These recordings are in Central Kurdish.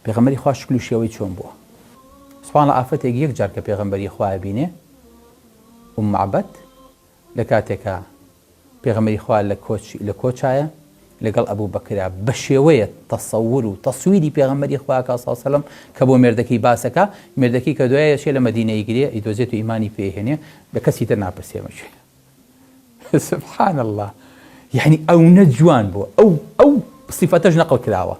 پێغەمبەری خوا شکل و شێوەی چۆن بووە. سوبحان الله ئافرەتێک یەک جار کە پێغەمبەری خوا بینێ معبەد لە کاتێکە پێغەمبەری خوا لە کۆچایە لەگەڵ ئەبوو بەکرا بە شێوەیە تەسەور و تەسویری پێغەمبەری خوا کە سەڵ سەلەم کە بۆ مێردەکەی باسەکە مێردەکەی کە دوایە شێ لە مەدینەی گرێ ئیدۆزێت و ئیمانی پێهێنێ بە کەسی تر ناپرسێمەچێ. سبحان الله، یعنی ئەو نەجوان بووە ئەو صفەتەش نەقڵ کراوە.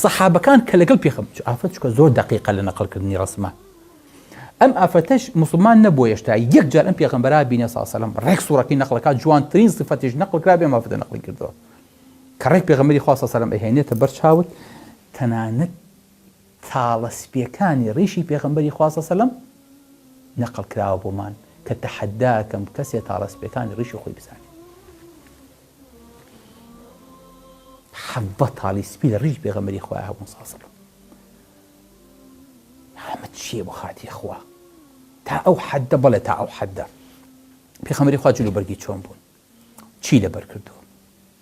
سەحابەکان کە لەگەڵ پێغەمبەر ئافرەت چکە زۆر دقیقە لە نەقڵکردنی ڕسمە. ئەم ئافرەتەش مسلمان نەبووە هێشتا یەک جار ئەم پێغەمبەرا بینە سەڵ سەلەم ڕێک سوورەکەی نەقڵەکە جوانترین صفەتیش نەقڵ کرا بێ ئافرەتە نەقڵی کردەوە. کە ڕێک پێغەمبەری خوا سەڵ سەلەم ئەهێنێتە بەر چاوت تەنانەت تاڵەسپیەکانی ڕیشی پێغەمبەری خوا سەڵ سەلەم نەقڵ کراوە بۆمان کە تەحەداکەم کەسێ تاڵەسپیەکانی ڕیشی خۆی بزانێت. حەبە تاڵی سپی لە ڕیش پێغەمبەری خوای هەبوون سەڵ سەلەم. ئەمە چییە بۆ خاتی خوا تا ئەو حەدە؟ بەڵێ تا ئەو حەدە. پێغەمبەری خوا جلوبەرگی چۆن بوون؟ چی لەبەر کردووە؟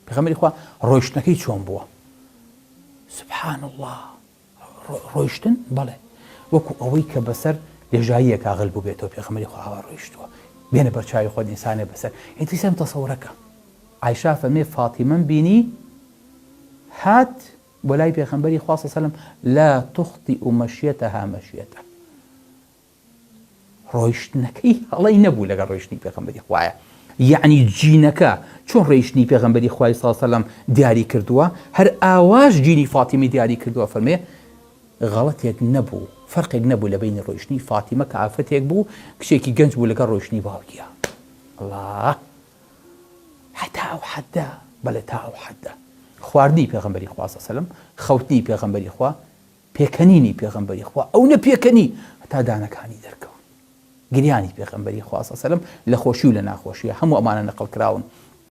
پێغەمبەری خوا ڕۆیشتنەکەی چۆن بووە؟ سبحان الله، ڕۆیشتن بەڵێ وەکو ئەوەی کە بەسەر لێژاییەک ئاغڵ بوو بێتەوە پێغەمبەری خوا هەوا ڕۆیشتووە بێنە بەر چاوی خۆت ئینسانێ بەسەر. ئینتیسەم تەسەورەکە عایشا فەرمێ فاتیمەم بینی هات بۆ لای پێغەمبەری خوا سەڵ سەلەم لا تخطئ مەشیەتەها مەشیەتە. ڕۆیشتنەکەی هەڵەی نەبوو لەگەڵ ڕۆیشتنی پێغەمبەری خوایە. یعنی جینەکە چۆن ڕۆیشتنی پێغەمبەری خوای سەڵ سەلەم دیاری کردووە هەر ئاواش جینی فاتیمە دیاری کردووە. فەرمێ غەڵەتێک نەبوو، فەرقێک نەبوو لە بینی ڕۆیشتنی فاتیمە کە ئافرەتێک بوو کچێکی گەنج بوو لەگەڵ ڕۆیشتنی باوکیە. الله، هەتا ئەو حەدە، بەڵێ تا ئەو حەدە. خواردنی پێغەمبەری خوا سەڵ سەلەم، خەوتنی پێغەمبەری خوا، پێکەنینی پێغەمبەری خوا، ئەو نە پێکەنی هەتا دانەکانی دەرکەون، گریانی پێغەمبەری خوا سەڵ سەلەم لە خۆشی و لە ناخۆشیە هەموو ئەمانە نەقڵ کراون.